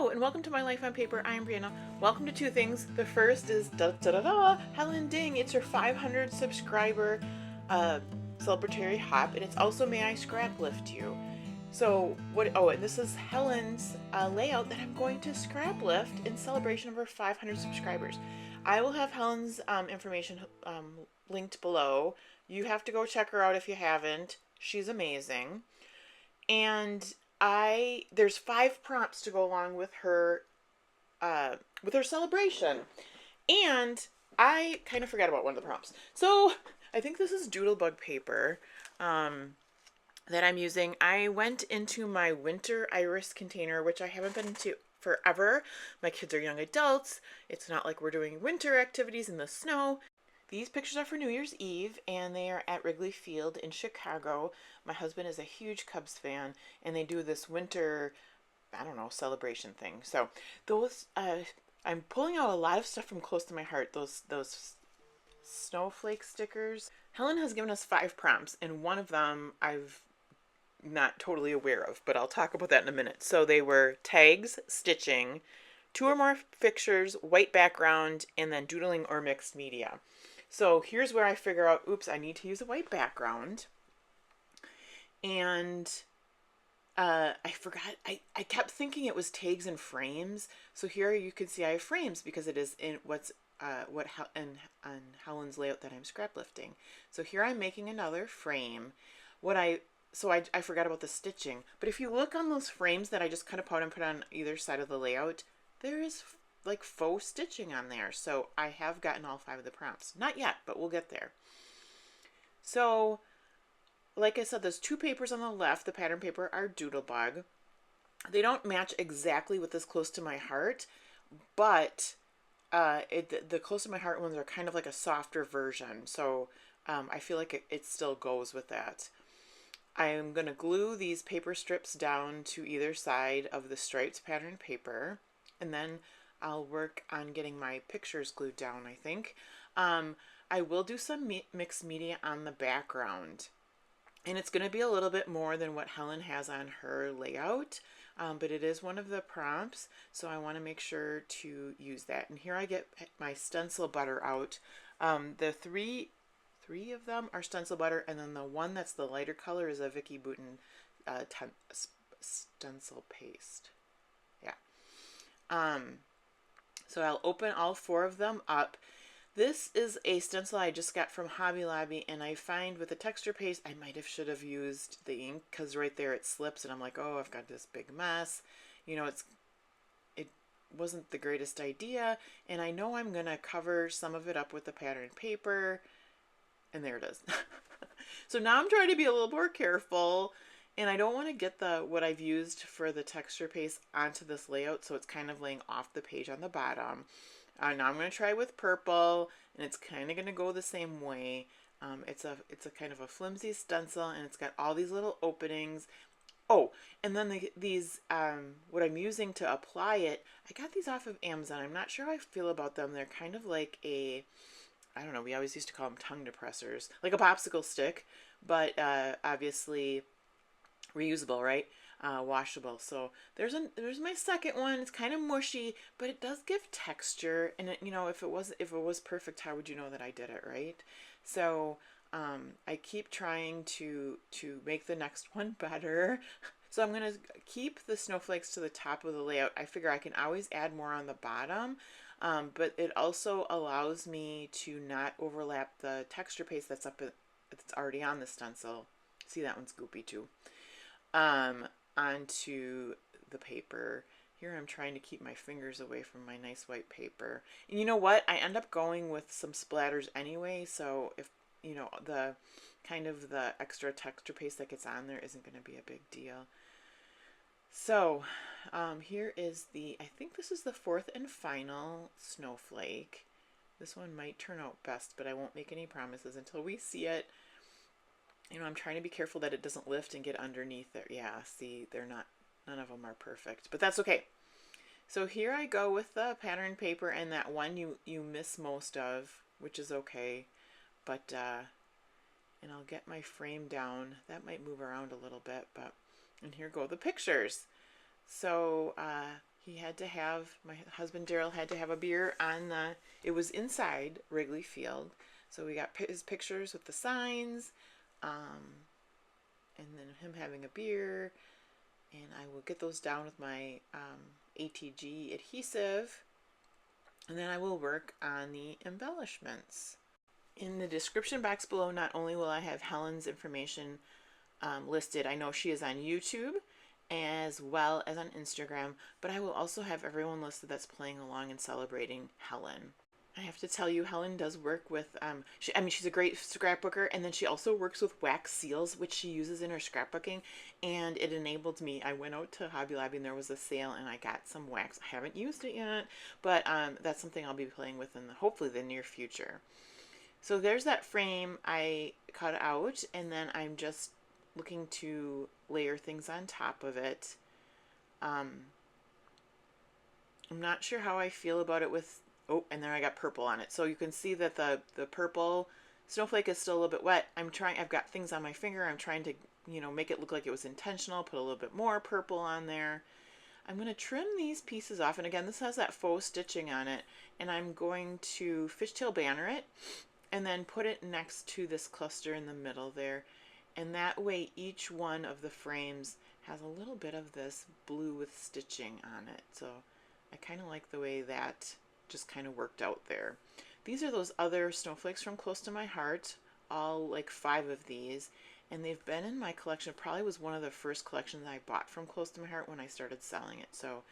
Hello and welcome to My Life on Paper. I'm Brianna. Welcome to two things. The first is Helen Ding. It's her 500 subscriber uh, celebratory hop, and it's also May I Scraplift you. So what? Oh, and this is Helen's layout that I'm going to scraplift in celebration of her 500 subscribers. I will have Helen's information linked below. You have to go check her out if you haven't. She's amazing. And there's 5 prompts to go along with her celebration. And I kind of forgot about one of the prompts. So I think this is Doodlebug paper that I'm using. I went into my winter iris container, which I haven't been into forever. My kids are young adults. It's not like we're doing winter activities in the snow. These pictures are for New Year's Eve, and they are at Wrigley Field in Chicago. My husband is a huge Cubs fan, and they do this winter, I don't know, celebration thing. So those, I'm pulling out a lot of stuff from close to my heart. Those snowflake stickers. Helen has given us 5 prompts, and one of them I've not totally aware of, but I'll talk about that in a minute. So they were tags, stitching, 2 or more pictures, white background, and then doodling or mixed media. So here's where I figure out, oops, I need to use a white background. And I forgot, I kept thinking it was tags and frames. So here you can see I have frames because it is in on Helen's layout that I'm scraplifting. So here I'm making another frame. I forgot about the stitching. But if you look on those frames that I just cut apart and put on either side of the layout, there is like faux stitching on there. So I have gotten all 5 of the prompts. Not yet, but we'll get there. So like I said, those 2 papers on the left, the pattern paper, are Doodlebug. They don't match exactly with this close to my heart, but the close to my heart ones are kind of like a softer version. So I feel like it still goes with that. I'm going to glue these paper strips down to either side of the striped pattern paper, and then I'll work on getting my pictures glued down, I think. I will do some mixed media on the background. And it's going to be a little bit more than what Helen has on her layout, but it is one of the prompts, so I want to make sure to use that. And here I get my stencil butter out. The three of them are stencil butter, and then the one that's the lighter color is a Vicky Bouton stencil paste. Yeah. So I'll open all 4 of them up. This is a stencil I just got from Hobby Lobby, and I find with the texture paste, I should have used the ink, because right there it slips, and I'm like, oh, I've got this big mess. You know, it wasn't the greatest idea, and I know I'm going to cover some of it up with the pattern paper, and there it is. So now I'm trying to be a little more careful, and I don't want to get what I've used for the texture paste onto this layout, so it's kind of laying off the page on the bottom. Now I'm going to try with purple, and it's kind of going to go the same way. It's a kind of a flimsy stencil, and it's got all these little openings. Oh, and then these what I'm using to apply it, I got these off of Amazon. I'm not sure how I feel about them. They're kind of like I don't know, we always used to call them tongue depressors, like a popsicle stick, but obviously reusable, right? Washable. So there's my second one. It's kind of mushy, but it does give texture. And you know, if it was perfect, how would you know that I did it, right? So I keep trying to make the next one better. So I'm gonna keep the snowflakes to the top of the layout. I figure I can always add more on the bottom, but it also allows me to not overlap the texture paste that's already on the stencil. See, that one's goopy too. Onto the paper. Here I'm trying to keep my fingers away from my nice white paper. And you know what? I end up going with some splatters anyway, so if, you know, the kind of the extra texture paste that gets on there isn't going to be a big deal. So here is I think this is the 4th and final snowflake. This one might turn out best, but I won't make any promises until we see it. You know, I'm trying to be careful that it doesn't lift and get underneath there. Yeah, see, none of them are perfect, but that's okay. So here I go with the pattern paper, and that one you miss most of, which is okay. But, and I'll get my frame down. That might move around a little bit, but, and here go the pictures. So He had to have, my husband Daryl had to have a beer on the, it was inside Wrigley Field. So we got his pictures with the signs, and then him having a beer. And I will get those down with my ATG adhesive. And then I will work on the embellishments. In the description box below, not only will I have Helen's information listed, I know she is on YouTube as well as on Instagram, but I will also have everyone listed that's playing along and celebrating Helen. I have to tell you, Helen does work with, she's a great scrapbooker, and then she also works with wax seals, which she uses in her scrapbooking, and it enabled me. I went out to Hobby Lobby and there was a sale, and I got some wax. I haven't used it yet, but that's something I'll be playing with in hopefully the near future. So there's that frame I cut out, and then I'm just looking to layer things on top of it. I'm not sure how I feel about it with, oh, and then I got purple on it. So you can see that the purple snowflake is still a little bit wet. I've got things on my finger. I'm trying to, make it look like it was intentional, put a little bit more purple on there. I'm going to trim these pieces off. And again, this has that faux stitching on it. And I'm going to fishtail banner it and then put it next to this cluster in the middle there. And that way each one of the frames has a little bit of this blue with stitching on it. So I kind of like the way that just kind of worked out there. These are those other snowflakes from Close to My Heart, all like 5 of these, and they've been in my collection. Probably was one of the first collections I bought from Close to My Heart when I started selling it. So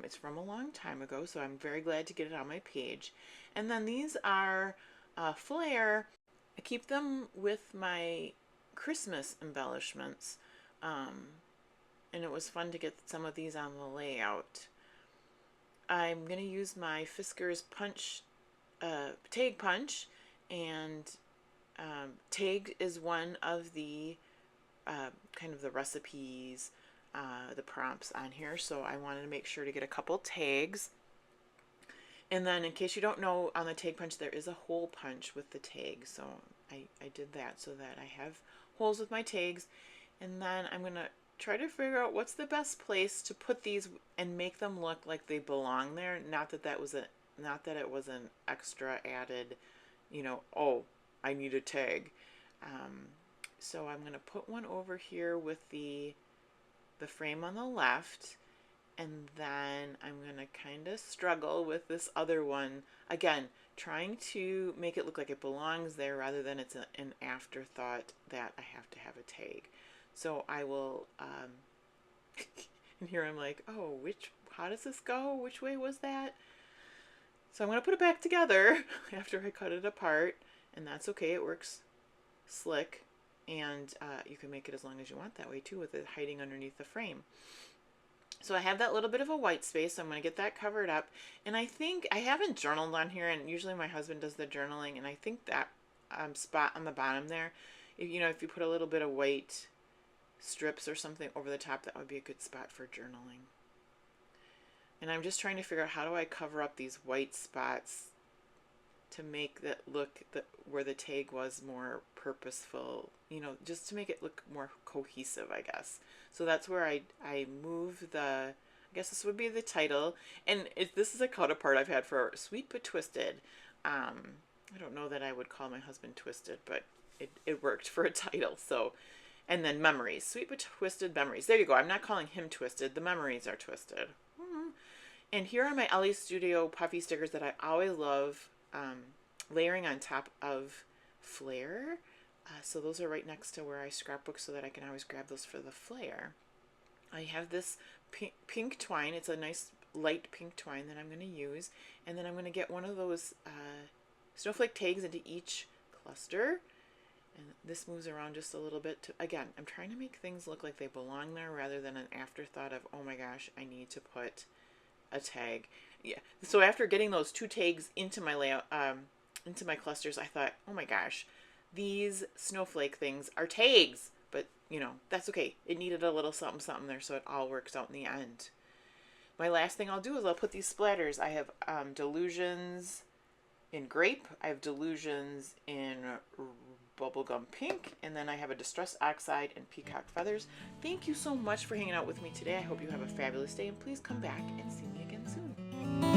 it's from a long time ago, so I'm very glad to get it on my page. And then these are Flair. I keep them with my Christmas embellishments, and it was fun to get some of these on the layout. I'm going to use my Fiskars punch, tag punch, and tag is one of the kind of the recipes, the prompts on here, so I wanted to make sure to get a couple tags. And then in case you don't know, on the tag punch there is a hole punch with the tag, so I did that so that I have holes with my tags. And then I'm going to try to figure out what's the best place to put these and make them look like they belong there. Not that it was an extra added, oh, I need a tag. So I'm going to put one over here with the frame on the left, and then I'm going to kind of struggle with this other one. Again, trying to make it look like it belongs there rather than it's an afterthought that I have to have a tag. So I will, and here I'm like, oh, how does this go? Which way was that? So I'm going to put it back together after I cut it apart, and that's okay. It works slick, and you can make it as long as you want that way too, with it hiding underneath the frame. So I have that little bit of a white space, so I'm going to get that covered up. And I think, I haven't journaled on here, and usually my husband does the journaling, and I think that spot on the bottom there, if you put a little bit of white strips or something over the top, that would be a good spot for journaling. And I'm just trying to figure out how do I cover up these white spots to make that look where the tag was more purposeful, just to make it look more cohesive, I guess. So that's where I move I guess this would be the title. And this is a cut apart I've had for Sweet But Twisted. I don't know that I would call my husband Twisted, but it worked for a title. So, and then Memories, Sweet But Twisted Memories. There you go. I'm not calling him Twisted. The memories are twisted. And here are my Ellie Studio puffy stickers that I always love layering on top of Flair. So those are right next to where I scrapbook so that I can always grab those for the Flair. I have this pink twine. It's a nice light pink twine that I'm going to use. And then I'm going to get one of those snowflake tags into each cluster. And this moves around just a little bit. Again, I'm trying to make things look like they belong there rather than an afterthought of, oh my gosh, I need to put a tag. Yeah. So after getting those 2 tags into my layout, into my clusters, I thought, oh my gosh, these snowflake things are tags. But, that's okay. It needed a little something something there, so it all works out in the end. My last thing I'll do is I'll put these splatters. I have Delusions in grape. I have Delusions in bubblegum pink, and then I have a distress oxide and peacock feathers. Thank you so much for hanging out with me today. I hope you have a fabulous day, and please come back and see me again soon.